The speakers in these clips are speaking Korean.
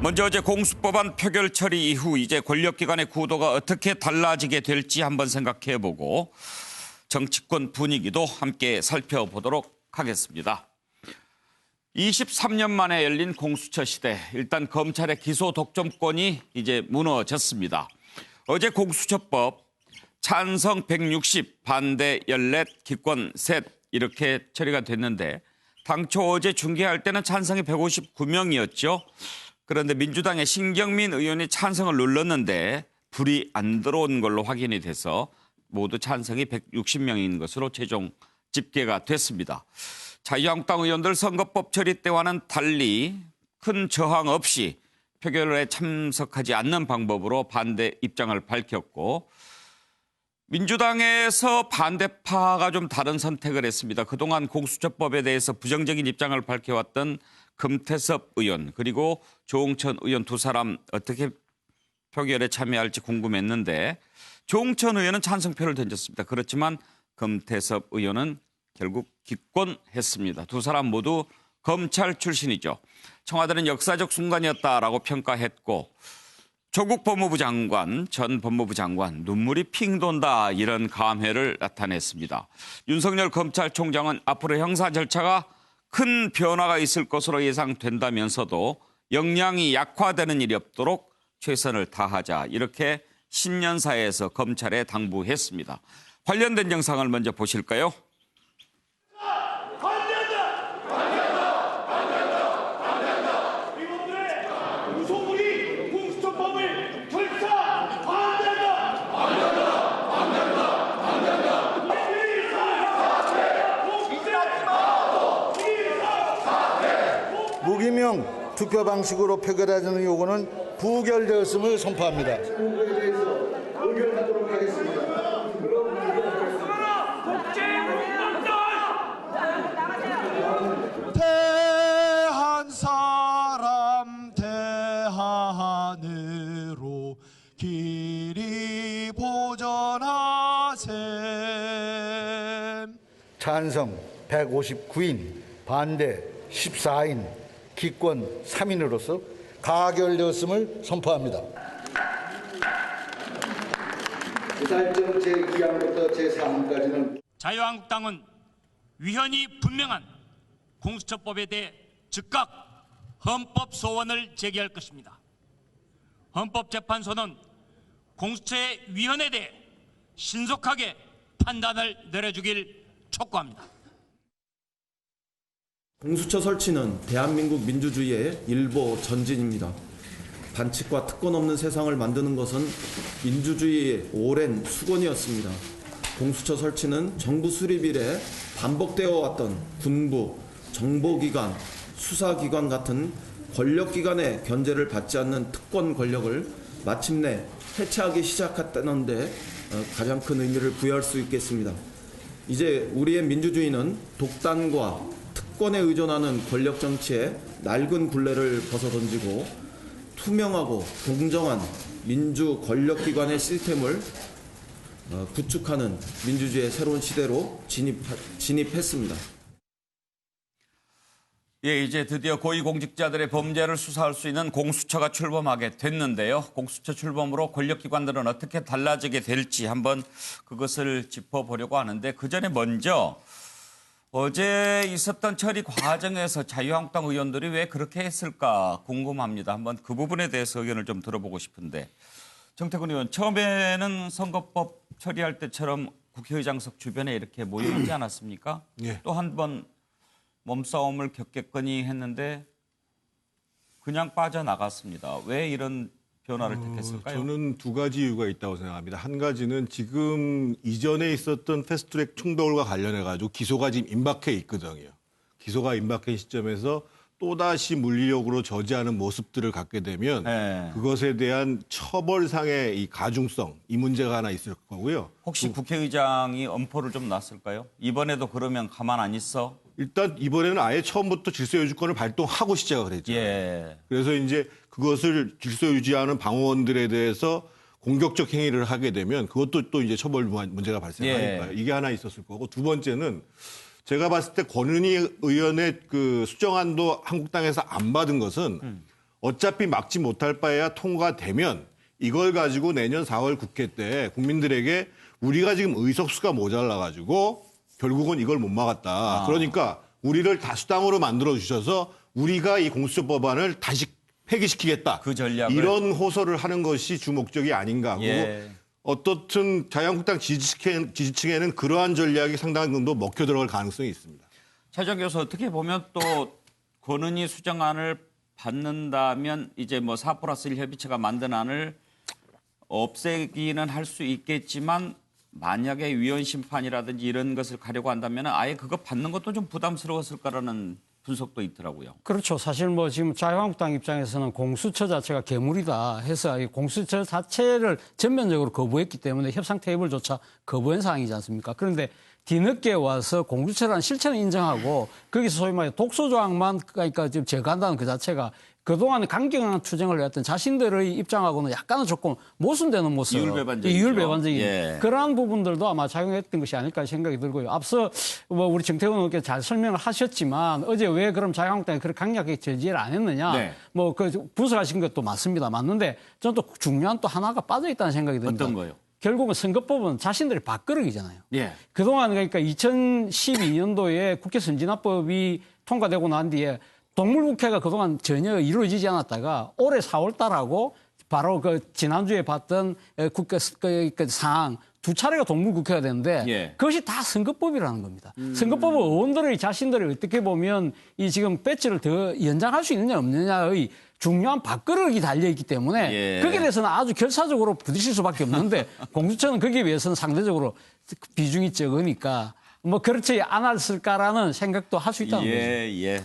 먼저 어제 공수법안 표결 처리 이후 이제 권력기관의 구도가 어떻게 달라지게 될지 한번 생각해보고 정치권 분위기도 함께 살펴보도록 하겠습니다. 23년 만에 열린 공수처 시대, 일단 검찰의 기소 독점권이 이제 무너졌습니다. 어제 공수처법 찬성 160, 반대 14, 기권 3 이렇게 처리가 됐는데 당초 어제 중계할 때는 찬성이 159명이었죠. 그런데 민주당의 신경민 의원이 찬성을 눌렀는데 불이 안 들어온 걸로 확인이 돼서 모두 찬성이 160명인 것으로 최종 집계가 됐습니다. 자유한국당 의원들 선거법 처리 때와는 달리 큰 저항 없이 표결에 참석하지 않는 방법으로 반대 입장을 밝혔고, 민주당에서 반대파가 좀 다른 선택을 했습니다. 그동안 공수처법에 대해서 부정적인 입장을 밝혀왔던 금태섭 의원 그리고 조응천 의원 두 사람 어떻게 표결에 참여할지 궁금했는데 조응천 의원은 찬성표를 던졌습니다. 그렇지만 금태섭 의원은 결국 기권했습니다. 두 사람 모두 검찰 출신이죠. 청와대는 역사적 순간이었다라고 평가했고, 조국 법무부 장관, 전 법무부 장관 눈물이 핑 돈다 이런 감회를 나타냈습니다. 윤석열 검찰총장은 앞으로 형사 절차가 큰 변화가 있을 것으로 예상된다면서도 역량이 약화되는 일이 없도록 최선을 다하자 이렇게 신년사에서 검찰에 당부했습니다. 관련된 영상을 먼저 보실까요? 무기명 투표 방식으로 표결하자는 요구는 부결되었음을 선포합니다. 대한 사람 대한으로 길이 보전하셈. 찬성 159인, 반대 14인, 기권 3인으로서 가결되었음을 선포합니다. 사일정 제2항부터 제3항까지는 자유한국당은 위헌이 분명한 공수처법에 대해 즉각 헌법 소원을 제기할 것입니다. 헌법재판소는 공수처의 위헌에 대해 신속하게 판단을 내려주길 촉구합니다. 공수처 설치는 대한민국 민주주의의 일보 전진입니다. 반칙과 특권 없는 세상을 만드는 것은 민주주의의 오랜 수건이었습니다. 공수처 설치는 정부 수립 이래 반복되어 왔던 군부, 정보기관, 수사기관 같은 권력기관의 견제를 받지 않는 특권 권력을 마침내 해체하기 시작했다는 데 가장 큰 의미를 부여할 수 있겠습니다. 이제 우리의 민주주의는 독단과 특권에 의존하는 권력 정치에 낡은 굴레를 벗어던지고 투명하고 공정한 민주 권력기관의 시스템을 구축하는 민주주의의 새로운 시대로 진입했습니다. 예, 이제 드디어 고위공직자들의 범죄를 수사할 수 있는 공수처가 출범하게 됐는데요. 공수처 출범으로 권력기관들은 어떻게 달라지게 될지 한번 그것을 짚어보려고 하는데, 그 전에 먼저 어제 있었던 처리 과정에서 자유한국당 의원들이 왜 그렇게 했을까 궁금합니다. 한번 그 부분에 대해서 의견을 좀 들어보고 싶은데, 정태근 의원, 처음에는 선거법 처리할 때처럼 국회의장석 주변에 이렇게 모이지 않았습니까? 예. 또 한 번 몸싸움을 겪겠거니 했는데 그냥 빠져나갔습니다. 왜 이런 변화를 택했을까요? 저는 두 가지 이유가 있다고 생각합니다. 한 가지는 지금 이전에 있었던 패스트트랙 충돌과 관련해가지고 기소가 지금 임박해 있거든요. 기소가 임박한 시점에서 또다시 물리력으로 저지하는 모습들을 갖게 되면 그것에 대한 처벌상의 이 가중성, 이 문제가 하나 있을 거고요. 혹시 국회의장이 엄포를 좀 놨을까요? 이번에도 그러면 가만 안 있어? 일단 이번에는 아예 처음부터 질서유지권을 발동하고 시작을 했죠. 예. 그래서 이제 그것을 질서 유지하는 방어원들에 대해서 공격적 행위를 하게 되면 그것도 또 이제 처벌 문제가 발생하니까요. 이게 하나 있었을 거고, 두 번째는 제가 봤을 때 권은희 의원의 그 수정안도 한국당에서 안 받은 것은 어차피 막지 못할 바에야 통과되면 이걸 가지고 내년 4월 국회 때 국민들에게 우리가 지금 의석수가 모자라가지고 결국은 이걸 못 막았다. 그러니까 우리를 다수당으로 만들어 주셔서 우리가 이 공수처 법안을 다시 폐기시키겠다. 그 전략을. 이런 호소를 하는 것이 주 목적이 아닌가 하고 예. 어떻든 자유한국당 지지층에는 그러한 전략이 상당한 정도 먹혀 들어갈 가능성이 있습니다. 최정 교수 어떻게 보면 또 권은희 수정안을 받는다면 이제 뭐 4+1 협의체가 만든 안을 없애기는 할 수 있겠지만 만약에 위헌 심판이라든지 이런 것을 가려고 한다면 아예 그거 받는 것도 좀 부담스러웠을 거라는 분석도 있더라고요. 그렇죠. 사실 뭐 지금 자유한국당 입장에서는 공수처 자체가 괴물이다 해서 이 공수처 자체를 전면적으로 거부했기 때문에 협상 테이블조차 거부한 상황이지 않습니까? 그런데 뒤늦게 와서 공수처라는 실체는 인정하고 거기서 소위 말해 독소 조항만 그러니까 지금 제거한다는 그 자체가 그동안 강경한 투쟁을 해왔던 자신들의 입장하고는 약간은 조금 모순되는 모습. 이율배반적이죠. 이율배반적인. 예. 그러한 부분들도 아마 작용했던 것이 아닐까 생각이 들고요. 앞서 뭐 우리 정태훈 의원께서 잘 설명을 하셨지만 어제 왜 그럼 자유한국당이 그렇게 강력하게 제지를 안 했느냐. 네. 뭐 그 분석하신 것도 맞습니다. 맞는데 저는 또 중요한 또 하나가 빠져 있다는 생각이 듭니다. 어떤 거요? 결국은 선거법은 자신들의 밥그릇이잖아요. 예. 그동안 그러니까 2012년도에 국회 선진화법이 통과되고 난 뒤에 동물국회가 그동안 전혀 이루어지지 않았다가 올해 4월 달하고 바로 그 지난주에 봤던 국회 그 사항 두 차례가 동물국회가 되는데 예. 그것이 다 선거법이라는 겁니다. 선거법은 의원들의 자신들이 어떻게 보면 이 지금 배치를 더 연장할 수 있느냐 없느냐의 중요한 밥그릇이 달려있기 때문에 예. 거기에 대해서는 아주 결사적으로 부딪힐 수밖에 없는데 공수처는 거기에 비해서는 상대적으로 비중이 적으니까 뭐 그렇지 않았을까라는 생각도 할 수 있다는 거죠. 예.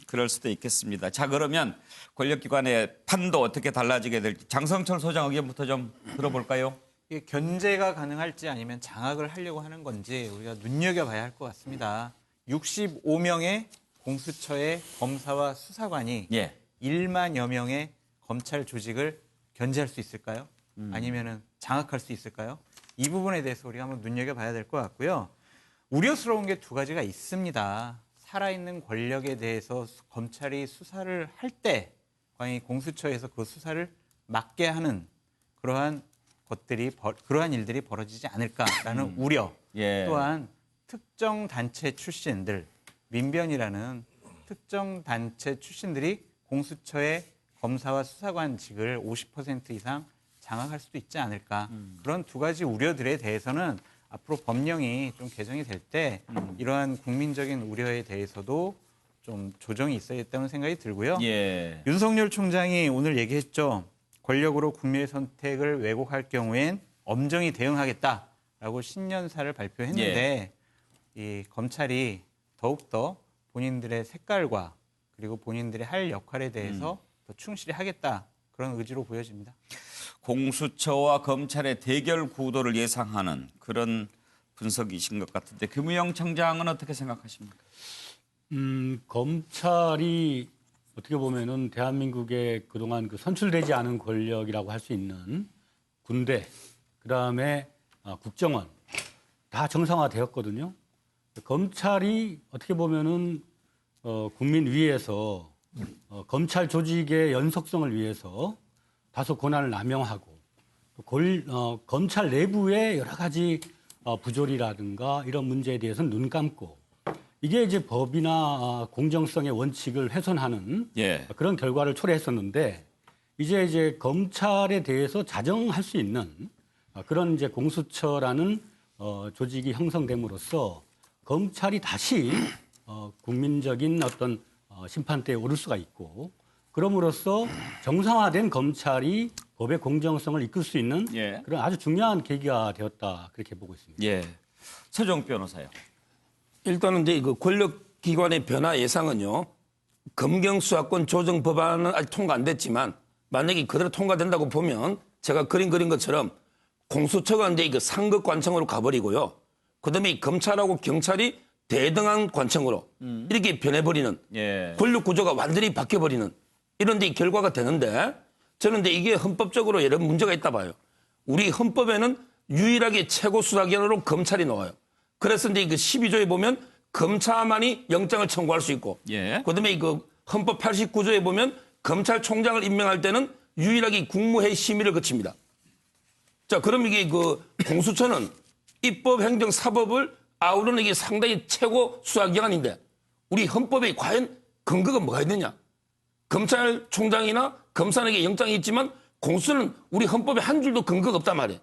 그럴 수도 있겠습니다. 자, 그러면 권력기관의 판도 어떻게 달라지게 될지 장성철 소장 의견부터 좀 들어볼까요? 이게 견제가 가능할지 아니면 장악을 하려고 하는 건지 우리가 눈여겨봐야 할 것 같습니다. 65명의 공수처의 검사와 수사관이 예. 1만여 명의 검찰 조직을 견제할 수 있을까요? 아니면은 장악할 수 있을까요? 이 부분에 대해서 우리가 한번 눈여겨봐야 될 것 같고요. 우려스러운 게 두 가지가 있습니다. 살아있는 권력에 대해서 검찰이 수사를 할 때 과연 이 공수처에서 그 수사를 막게 하는 그러한 그러한 일들이 벌어지지 않을까라는 우려. 예. 또한 특정 단체 출신들, 민변이라는 특정 단체 출신들이 공수처의 검사와 수사관직을 50% 이상 장악할 수도 있지 않을까. 그런 두 가지 우려들에 대해서는 앞으로 법령이 좀 개정이 될 때 이러한 국민적인 우려에 대해서도 좀 조정이 있어야겠다는 생각이 들고요. 예. 윤석열 총장이 오늘 얘기했죠. 권력으로 국민의 선택을 왜곡할 경우엔 엄정히 대응하겠다라고 신년사를 발표했는데 이 검찰이 더욱더 본인들의 색깔과 그리고 본인들의 할 역할에 대해서 더 충실히 하겠다 그런 의지로 보여집니다. 공수처와 검찰의 대결 구도를 예상하는 그런 분석이신 것 같은데 김우영 청장은 어떻게 생각하십니까? 검찰이 어떻게 보면은 대한민국의 그동안 그 선출되지 않은 권력이라고 할 수 있는 군대, 그다음에 국정원 다 정상화되었거든요. 검찰이 어떻게 보면은 국민 위에서 검찰 조직의 연속성을 위해서 다소 권한을 남용하고 또 검찰 내부의 여러 가지 부조리라든가 이런 문제에 대해서는 눈 감고 이게 이제 법이나 공정성의 원칙을 훼손하는 예. 그런 결과를 초래했었는데 이제 검찰에 대해서 자정할 수 있는 그런 이제 공수처라는 조직이 형성됨으로써 검찰이 다시 국민적인 어떤 심판대에 오를 수가 있고 그럼으로써 정상화된 검찰이 법의 공정성을 이끌 수 있는 예. 그런 아주 중요한 계기가 되었다 그렇게 보고 있습니다. 예. 서종 변호사요. 일단은 이제 그 권력기관의 변화 예상은요. 검경수사권 조정 법안은 아직 통과 안 됐지만 만약에 그대로 통과된다고 보면 제가 그린 것처럼 공수처가 이제 그 상급 관청으로 가버리고요. 그다음에 이 검찰하고 경찰이 대등한 관청으로 이렇게 변해버리는 예. 권력 구조가 완전히 바뀌어버리는 이런 데 결과가 되는데 저는 이제 이게 헌법적으로 여러 문제가 있다 봐요. 우리 헌법에는 유일하게 최고 수사기관으로 검찰이 나와요. 그래서 이제 그 12조에 보면 검사만이 영장을 청구할 수 있고 예. 그다음에 그 헌법 89조에 보면 검찰총장을 임명할 때는 유일하게 국무회의 심의를 거칩니다. 자, 그럼 이게 그 공수처는 입법, 행정, 사법을 아우르는 이게 상당히 최고 수사기관인데 우리 헌법에 과연 근거가 뭐가 있느냐? 검찰총장이나 검사에게 영장이 있지만 공수처는 우리 헌법에 한 줄도 근거가 없단 말이에요.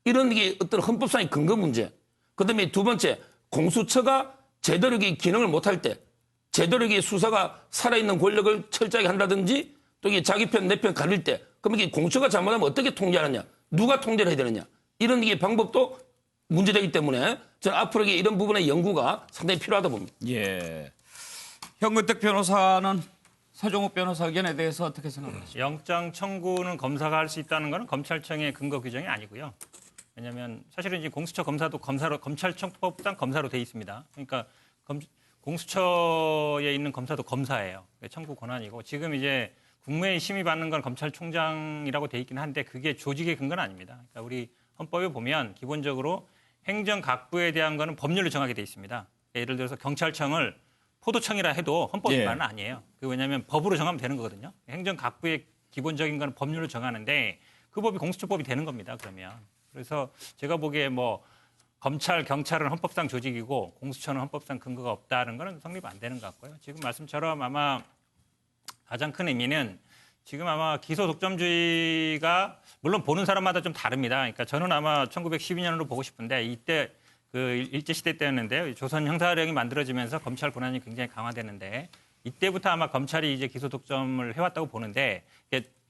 이런 게 어떤 헌법상의 근거 문제. 그다음에 두 번째, 공수처가 제대로 기능을 못할 때 제대로 수사가 살아있는 권력을 철저하게 한다든지 또 이게 자기 편, 내 편 가릴 때 그럼 이게 공수처가 잘못하면 어떻게 통제하느냐? 누가 통제를 해야 되느냐? 이런 이게 방법도 문제되기 때문에 저는 앞으로 이런 부분의 연구가 상당히 필요하다 봅니다. 예. 현근택 변호사는 서종욱 변호사 의견에 대해서 어떻게 생각하십니까? 영장 청구는 검사가 할 수 있다는 것은 검찰청의 근거 규정이 아니고요. 왜냐하면 사실은 이제 공수처 검사도 검찰청법상 검사로 돼 있습니다. 그러니까 공수처에 있는 검사도 검사예요. 청구 권한이고 지금 이제 국무회의 심의 받는 건 검찰총장이라고 돼 있긴 한데 그게 조직의 근거는 아닙니다. 그러니까 우리 헌법에 보면 기본적으로 행정각부에 대한 거는 법률로 정하게 돼 있습니다. 예를 들어서 경찰청을 포도청이라 해도 헌법 위반은 아니에요. 왜냐하면 법으로 정하면 되는 거거든요. 행정각부의 기본적인 거는 법률로 정하는데 그 법이 공수처법이 되는 겁니다. 그러면. 그래서 제가 보기에 뭐 검찰, 경찰은 헌법상 조직이고 공수처는 헌법상 근거가 없다는 거는 성립 안 되는 것 같고요. 지금 말씀처럼 아마 가장 큰 의미는 지금 아마 기소 독점주의가 물론 보는 사람마다 좀 다릅니다. 그러니까 저는 아마 1912년으로 보고 싶은데 이때 그 일제시대 때였는데요. 조선 형사령이 만들어지면서 검찰 권한이 굉장히 강화되는데 이때부터 아마 검찰이 이제 기소 독점을 해왔다고 보는데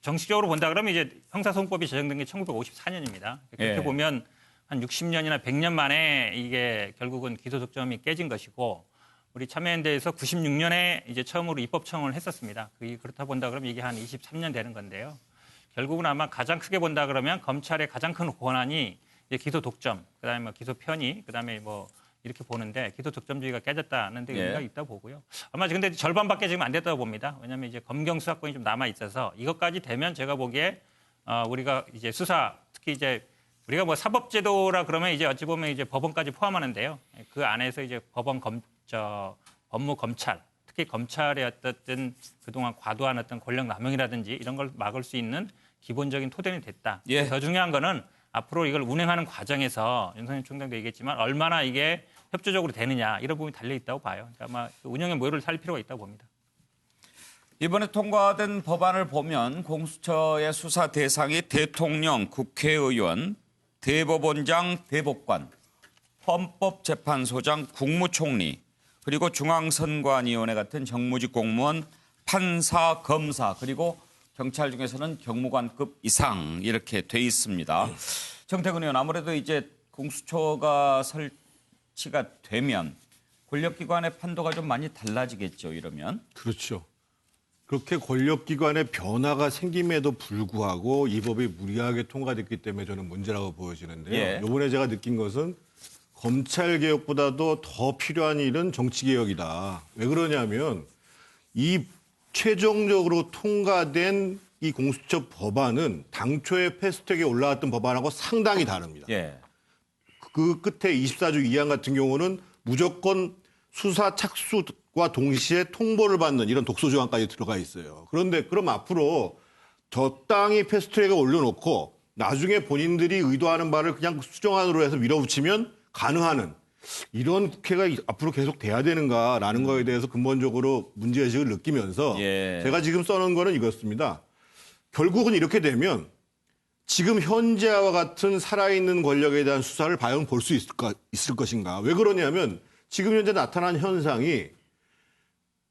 정식적으로 본다 그러면 이제 형사소송법이 제정된 게 1954년입니다. 그렇게 보면 한 60년이나 100년 만에 이게 결국은 기소 독점이 깨진 것이고 우리 참여연대에서 96년에 이제 처음으로 입법청을 했었습니다. 그렇다 본다 그러면 이게 한 23년 되는 건데요. 결국은 아마 가장 크게 본다 그러면 검찰의 가장 큰 권한이 이제 기소 독점, 그다음에 뭐 기소 편의, 그다음에 뭐 이렇게 보는데 기소 독점주의가 깨졌다는 데 의미가 있다 보고요. 아마 근데 절반밖에 지금 안 됐다고 봅니다. 왜냐하면 이제 검경 수사권이 좀 남아 있어서 이것까지 되면 제가 보기에 우리가 이제 수사 특히 이제 우리가 뭐 사법제도라 그러면 이제 어찌 보면 이제 법원까지 포함하는데요. 그 안에서 이제 법무 검찰, 특히 검찰의 어떤 그동안 과도한 어떤 권력 남용이라든지 이런 걸 막을 수 있는 기본적인 토대는 됐다. 더 중요한 거는 앞으로 이걸 운행하는 과정에서 윤석열 총장도 얘기했지만 얼마나 이게 협조적으로 되느냐 이런 부분이 달려 있다고 봐요. 그러니까 아마 운영의 모델을 살 필요가 있다고 봅니다. 이번에 통과된 법안을 보면 공수처의 수사 대상이 대통령, 국회의원, 대법원장, 대법관, 헌법재판소장, 국무총리, 그리고 중앙선관위원회 같은 정무직 공무원, 판사, 검사, 그리고 경찰 중에서는 경무관급 이상 이렇게 돼 있습니다. 정태근 의원, 아무래도 이제 공수처가 설치가 되면 권력기관의 판도가 좀 많이 달라지겠죠, 이러면. 그렇죠. 그렇게 권력기관의 변화가 생김에도 불구하고 이 법이 무리하게 통과됐기 때문에 저는 문제라고 보여지는데요. 이번에 제가 느낀 것은 검찰개혁보다도 더 필요한 일은 정치개혁이다. 왜 그러냐면 이 최종적으로 통과된 이 공수처 법안은 당초에 패스트트랙에 올라왔던 법안하고 상당히 다릅니다. 그 끝에 24조 2항 같은 경우는 무조건 수사 착수와 동시에 통보를 받는 이런 독소 조항까지 들어가 있어요. 그런데 그럼 앞으로 적당히 패스트트랙에 올려놓고 나중에 본인들이 의도하는 바를 그냥 수정안으로 해서 밀어붙이면 가능하는 이런 국회가 앞으로 계속 돼야 되는가라는 거에 대해서 근본적으로 문제의식을 느끼면서 제가 지금 써놓은 거는 이렇습니다. 결국은 이렇게 되면 지금 현재와 같은 살아있는 권력에 대한 수사를 과연 볼 수 있을 것인가. 왜 그러냐면 지금 현재 나타난 현상이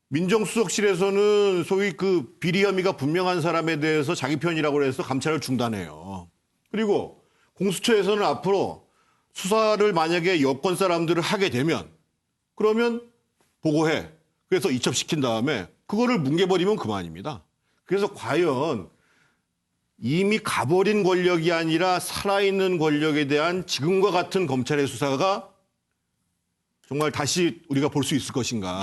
민정수석실에서는 소위 그 비리 혐의가 분명한 사람에 대해서 자기 편이라고 해서 감찰을 중단해요. 그리고 공수처에서는 앞으로 수사를 만약에 여권 사람들을 하게 되면 그러면 보고해. 그래서 이첩시킨 다음에 그거를 뭉개버리면 그만입니다. 그래서 과연 이미 가버린 권력이 아니라 살아있는 권력에 대한 지금과 같은 검찰의 수사가 정말 다시 우리가 볼 수 있을 것인가.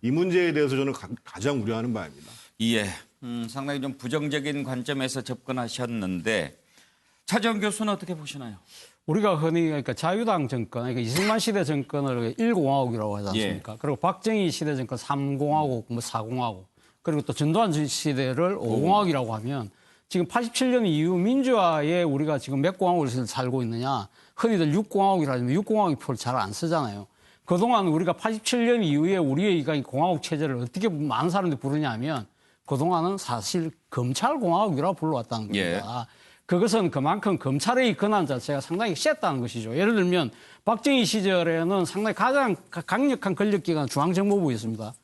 이 문제에 대해서 저는 가장 우려하는 바입니다. 상당히 좀 부정적인 관점에서 접근하셨는데 차재원 교수는 어떻게 보시나요? 우리가 흔히 그러니까 자유당 정권, 그러니까 이승만 시대 정권을 1공화국이라고 하지 않습니까? 그리고 박정희 시대 정권 3공화국, 뭐 4공화국. 그리고 또 전두환 시대를 5공화국이라고 하면 지금 87년 이후 민주화에 우리가 지금 몇 공화국을 살고 있느냐. 흔히들 6공화국이라 하지만 6공화국 표를 잘 안 쓰잖아요. 그동안 우리가 87년 이후에 우리의 이 공화국 체제를 어떻게 많은 사람들이 부르냐 하면 그동안은 사실 검찰공화국이라고 불러왔다는 겁니다. 예. 그것은 그만큼 검찰의 권한 자체가 상당히 셌다는 것이죠. 예를 들면 박정희 시절에는 상당히 가장 강력한 권력기관 중앙정보부였습니다.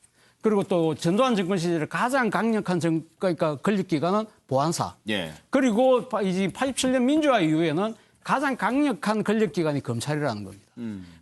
그리고 또 전두환 정권 시절에 가장 강력한 그러니까 권력기관은 보안사. 예. 그리고 이제 87년 민주화 이후에는 가장 강력한 권력기관이 검찰이라는 겁니다.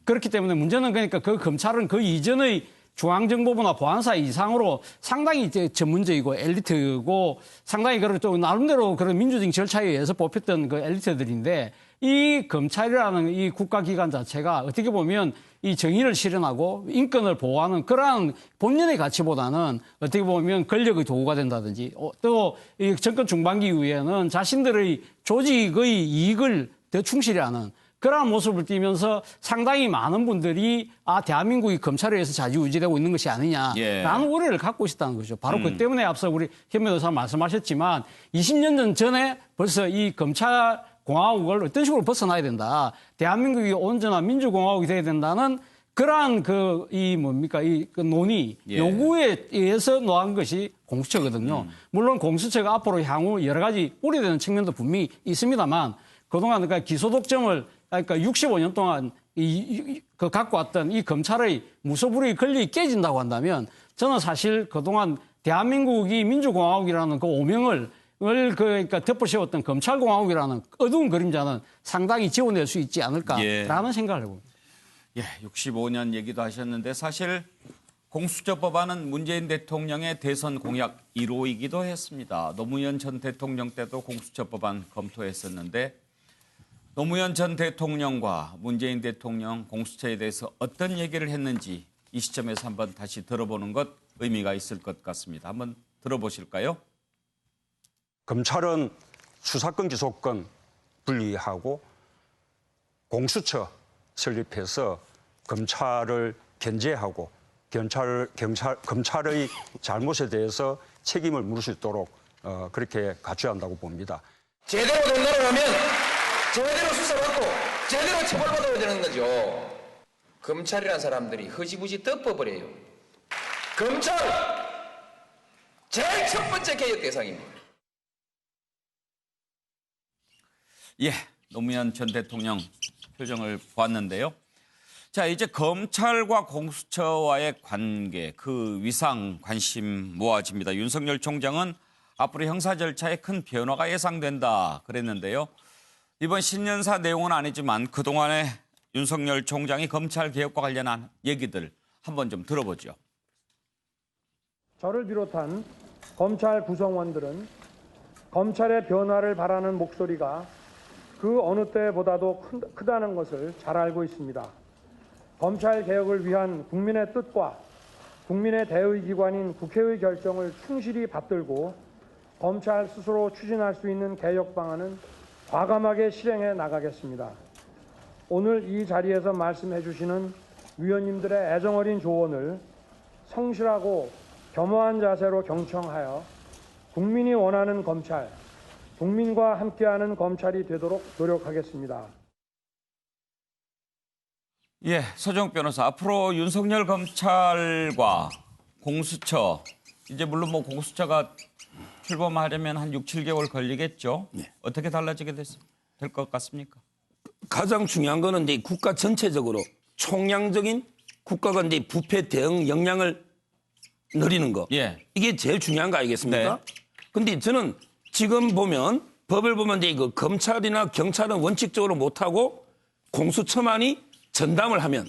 그렇기 때문에 문제는 그러니까 그 검찰은 그 이전의 중앙정보부나 보안사 이상으로 상당히 이제 전문적이고 엘리트고 상당히 또 나름대로 그런 민주적인 절차에 의해서 뽑혔던 그 엘리트들인데 이 검찰이라는 이 국가기관 자체가 어떻게 보면 이 정의를 실현하고 인권을 보호하는 그러한 본연의 가치보다는 어떻게 보면 권력의 도구가 된다든지 또 이 정권 중반기 이후에는 자신들의 조직의 이익을 더 충실히 하는 그러한 모습을 띠면서 상당히 많은 분들이 대한민국이 검찰에 의해서 좌지우지되고 있는 것이 아니냐라는 우려를 갖고 있었다는 거죠. 바로 그 때문에 앞서 우리 현명 의사 말씀하셨지만 20년 전에 벌써 이 검찰 공화국을 어떤 식으로 벗어나야 된다. 대한민국이 온전한 민주공화국이 돼야 된다는 그러한 그 논의, 요구에 의해서 놓은 것이 공수처거든요. 물론 공수처가 앞으로 향후 여러 가지 우려되는 측면도 분명히 있습니다만 그동안 그러니까 기소독점을 그러니까 65년 동안 갖고 왔던 이 검찰의 무소불위의 권력이 깨진다고 한다면 저는 사실 그동안 대한민국이 민주공화국이라는 그 오명을 그러니까 덮어씌웠던 검찰공화국이라는 어두운 그림자는 상당히 지워낼 수 있지 않을까라는 생각을 해봅니다. 예, 65년 얘기도 하셨는데 사실 공수처 법안은 문재인 대통령의 대선 공약 1호이기도 했습니다. 노무현 전 대통령 때도 공수처 법안 검토했었는데 노무현 전 대통령과 문재인 대통령 공수처에 대해서 어떤 얘기를 했는지 이 시점에서 한번 다시 들어보는 것 의미가 있을 것 같습니다. 한번 들어보실까요? 검찰은 수사권 기소권 분리하고 공수처 설립해서 검찰을 견제하고 검찰의 잘못에 대해서 책임을 물을 수 있도록 그렇게 갖춰야 한다고 봅니다. 제대로 된 거로 하면 제대로 수사받고 제대로 처벌받아야 되는 거죠. 검찰이라는 사람들이 허지부지 덮어버려요. 검찰 제일 첫 번째 개혁 대상입니다. 예, 노무현 전 대통령 표정을 보았는데요. 자, 이제 검찰과 공수처와의 관계, 그 위상 관심 모아집니다. 윤석열 총장은 앞으로 형사 절차에 큰 변화가 예상된다 그랬는데요. 이번 신년사 내용은 아니지만 그동안에 윤석열 총장이 검찰 개혁과 관련한 얘기들 한번 좀 들어보죠. 저를 비롯한 검찰 구성원들은 검찰의 변화를 바라는 목소리가 그 어느 때보다도 크다는 것을 잘 알고 있습니다. 검찰 개혁을 위한 국민의 뜻과 국민의 대의기관인 국회의 결정을 충실히 받들고 검찰 스스로 추진할 수 있는 개혁 방안은 과감하게 실행해 나가겠습니다. 오늘 이 자리에서 말씀해 주시는 위원님들의 애정어린 조언을 성실하고 겸허한 자세로 경청하여 국민이 원하는 검찰, 국민과 함께하는 검찰이 되도록 노력하겠습니다. 예, 서정욱 변호사, 앞으로 윤석열 검찰과 공수처, 이제 물론 뭐 공수처가 출범하려면 한 6, 7개월 걸리겠죠. 네. 어떻게 달라지게 될 것 같습니까? 가장 중요한 거는 이제 국가 전체적으로 총량적인 국가가 이제 부패 대응 역량을 늘리는 거. 예. 이게 제일 중요한 거 아니겠습니까? 네. 근데 저는 지금 보면 법을 보면 이제 그 검찰이나 경찰은 원칙적으로 못하고 공수처만이 전담을 하면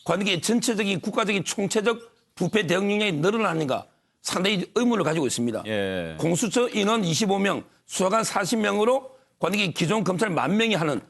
관계 전체적인 국가적인 총체적 부패 대응 역량이 늘어나는가 상당히 의문을 가지고 있습니다. 예. 공수처 인원 25명, 수사관 40명으로 관계 기존 검찰 10,000명이 하는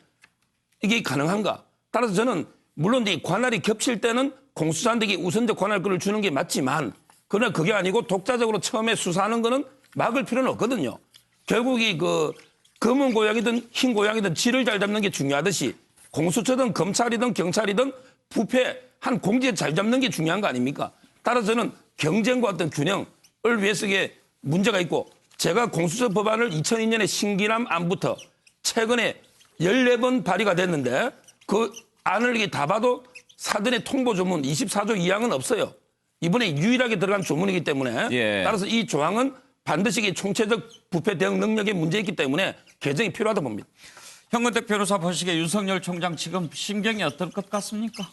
이게 가능한가? 따라서 저는 물론 이 관할이 겹칠 때는 공수처한테 우선적 관할권을 주는 게 맞지만 그러나 그게 아니고 독자적으로 처음에 수사하는 거는 막을 필요는 없거든요. 결국 이 그 검은 고양이든 흰 고양이든 쥐를 잘 잡는 게 중요하듯이 공수처든 검찰이든 경찰이든 부패 한 공지에 잘 잡는 게 중요한 거 아닙니까? 따라서 저는 경쟁과 어떤 균형 위해서 이게 문제가 있고 제가 공수처 법안을 2002년에 신기남 안부터 최근에 14번 발의가 됐는데 그 안을 이게 다 봐도 사전에 통보 조문 24조 2항은 없어요. 이번에 유일하게 들어간 조문이기 때문에 예. 따라서 이 조항은 반드시 총체적 부패 대응 능력에 문제 있기 때문에 개정이 필요하다 봅니다. 현근택 변호사 보시기에 윤석열 총장 지금 심경이 어떨 것 같습니까?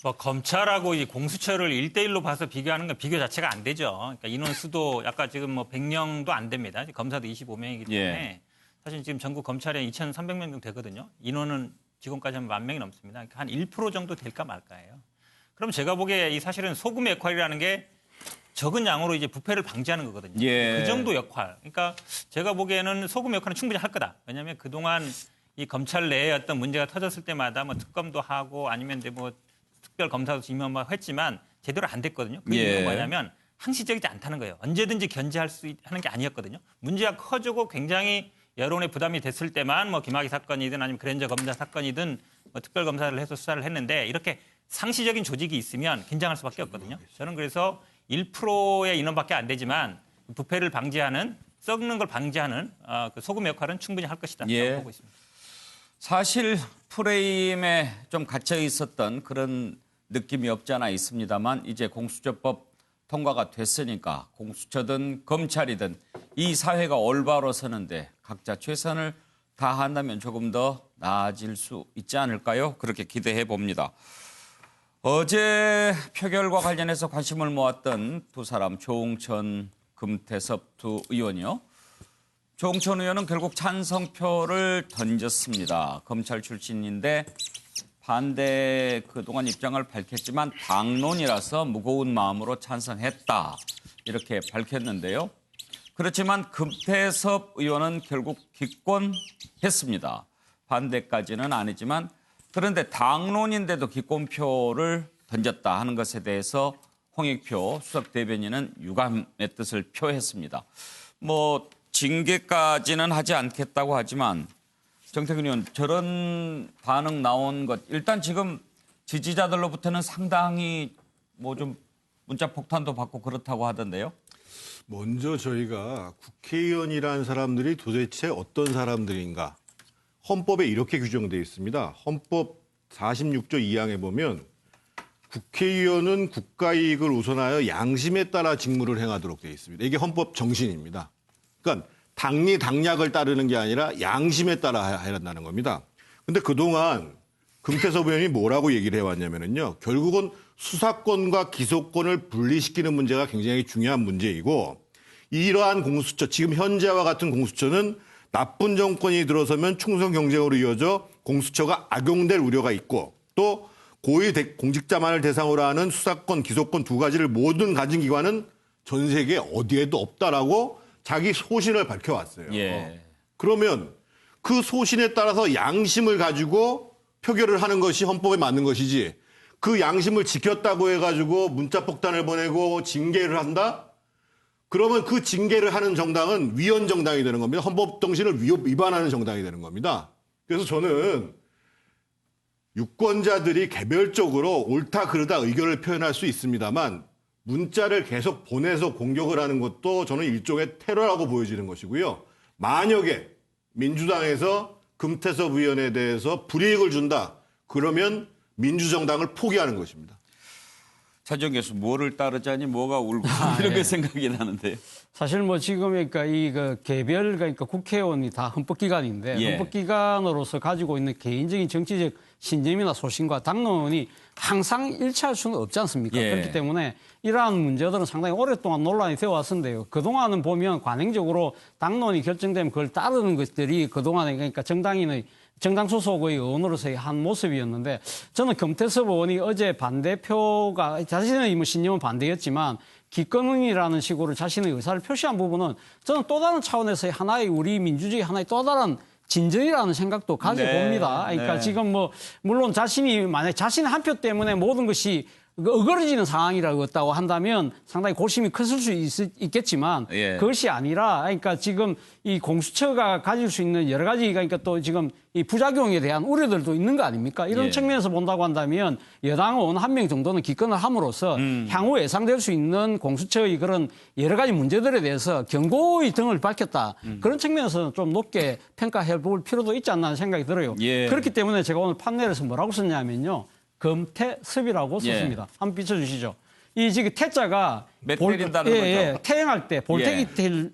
뭐 검찰하고 이 공수처를 1대1로 봐서 비교하는 건 비교 자체가 안 되죠. 그러니까 인원수도 아까 지금 뭐 100명도 안 됩니다. 검사도 25명이기 때문에 예. 사실 지금 전국 검찰에 2,300명 정도 되거든요. 인원은 지금까지 한 10,000명이 넘습니다. 그러니까 한 1% 정도 될까 말까예요. 그럼 제가 보기에 이 사실은 소금의 역할이라는 게 적은 양으로 이제 부패를 방지하는 거거든요. 예. 그 정도 역할. 그러니까 제가 보기에는 소금 역할은 충분히 할 거다. 왜냐하면 그동안 이 검찰 내에 어떤 문제가 터졌을 때마다 뭐 특검도 하고 아니면 뭐 특별 검사도 임명했지만 제대로 안 됐거든요. 그 예. 이유는 뭐냐면 항시적이지 않다는 거예요. 언제든지 견제할 수 하는 게 아니었거든요. 문제가 커지고 굉장히 여론의 부담이 됐을 때만 뭐 김학의 사건이든 아니면 그랜저 검사 사건이든 뭐 특별 검사를 해서 수사를 했는데 이렇게 상시적인 조직이 있으면 긴장할 수밖에 없거든요. 저는 그래서 1%의 인원밖에 안 되지만 부패를 방지하는 썩는 걸 방지하는 그 소금 역할은 충분히 할 것이다. 예. 보고 있습니다. 사실 프레임에 좀 갇혀 있었던 그런 느낌이 없지 않아 있습니다만 이제 공수처법 통과가 됐으니까 공수처든 검찰이든 이 사회가 올바로 서는데 각자 최선을 다한다면 조금 더 나아질 수 있지 않을까요? 그렇게 기대해 봅니다. 어제 표결과 관련해서 관심을 모았던 두 사람 조응천, 금태섭 두 의원이요. 조응천 의원은 결국 찬성표를 던졌습니다. 검찰 출신인데 반대 그동안 입장을 밝혔지만 당론이라서 무거운 마음으로 찬성했다. 이렇게 밝혔는데요. 그렇지만 금태섭 의원은 결국 기권했습니다. 반대까지는 아니지만 그런데 당론인데도 기권표를 던졌다 하는 것에 대해서 홍익표 수석 대변인은 유감의 뜻을 표했습니다. 뭐 징계까지는 하지 않겠다고 하지만 정태근 의원 저런 반응 나온 것 일단 지금 지지자들로부터는 상당히 뭐 좀 문자 폭탄도 받고 그렇다고 하던데요. 먼저 저희가 국회의원이라는 사람들이 도대체 어떤 사람들인가. 헌법에 이렇게 규정되어 있습니다. 헌법 46조 2항에 보면 국회의원은 국가이익을 우선하여 양심에 따라 직무를 행하도록 되어 있습니다. 이게 헌법 정신입니다. 그러니까 당리 당략을 따르는 게 아니라 양심에 따라 해야 한다는 겁니다. 근데 그동안 금태섭 의원이 뭐라고 얘기를 해왔냐면요. 결국은 수사권과 기소권을 분리시키는 문제가 굉장히 중요한 문제이고 이러한 공수처, 지금 현재와 같은 공수처는 나쁜 정권이 들어서면 충성 경쟁으로 이어져 공수처가 악용될 우려가 있고 또 고위 공직자만을 대상으로 하는 수사권, 기소권 두 가지를 모든 가진 기관은 전 세계 어디에도 없다라고 자기 소신을 밝혀왔어요. 예. 그러면 그 소신에 따라서 양심을 가지고 표결을 하는 것이 헌법에 맞는 것이지 그 양심을 지켰다고 해가지고 문자폭탄을 보내고 징계를 한다? 그러면 그 징계를 하는 정당은 위헌 정당이 되는 겁니다. 헌법 정신을 위반하는 정당이 되는 겁니다. 그래서 저는 유권자들이 개별적으로 옳다 그르다 의견을 표현할 수 있습니다만 문자를 계속 보내서 공격을 하는 것도 저는 일종의 테러라고 보여지는 것이고요. 만약에 민주당에서 금태섭 의원에 대해서 불이익을 준다. 그러면 민주정당을 포기하는 것입니다. 차지원 교수 뭐를 따르자니 뭐가 울고 이런 게 생각이 나는데요. 사실 뭐 지금 그러니까 이 개별 그러니까 국회의원이 다 헌법기관인데 예. 헌법기관으로서 가지고 있는 개인적인 정치적 신념이나 소신과 당론이 항상 일치할 수는 없지 않습니까? 예. 그렇기 때문에 이러한 문제들은 상당히 오랫동안 논란이 되어 왔었는데요. 그동안은 보면 관행적으로 당론이 결정되면 그걸 따르는 것들이 그동안에 그러니까 정당 소속의 의원으로서의 한 모습이었는데 저는 금태섭 의원이 어제 반대표가 자신의 뭐 신념은 반대였지만 기권이라는 식으로 자신의 의사를 표시한 부분은 저는 또 다른 차원에서의 하나의 우리 민주주의 하나의 또 다른 진전이라는 생각도 가져봅니다. 그러니까 네. 지금 뭐 물론 자신이 만약 자신 한 표 때문에 모든 것이 어그러지는 상황이라고 한다면 상당히 고심이 컸을 수 있겠지만 예. 그것이 아니라 그러니까 지금 이 공수처가 가질 수 있는 여러 가지 그러니까 또 지금 이 부작용에 대한 우려들도 있는 거 아닙니까? 이런 예. 측면에서 본다고 한다면 여당은 한 명 정도는 기권을 함으로써 향후 예상될 수 있는 공수처의 그런 여러 가지 문제들에 대해서 경고의 등을 밝혔다. 그런 측면에서는 좀 높게 평가해 볼 필요도 있지 않나 하는 생각이 들어요. 예. 그렇기 때문에 제가 오늘 판넬에서 뭐라고 썼냐면요. 금태섭이라고 썼습니다. 한번 비춰주시죠. 이 지금 태자가 몇 때린다는 거죠? 태행할 때 볼기칠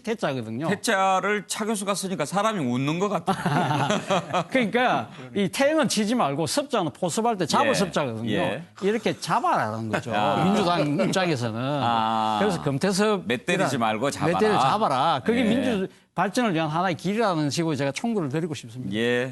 태자거든요. 태자를 차 교수가 쓰니까 사람이 웃는 것 같아. 그러니까 이 태행은 치지 말고 섭자는 포섭할 때 잡을 예. 섭자거든요. 예. 이렇게 잡아라는 거죠. 아. 민주당 입장에서는. 아. 그래서 금태섭 몇 때리지 말고 잡아라. 몇 대를 잡아라. 그게 예. 민주 발전을 위한 하나의 길이라는 식으로 제가 총구를 드리고 싶습니다. 예.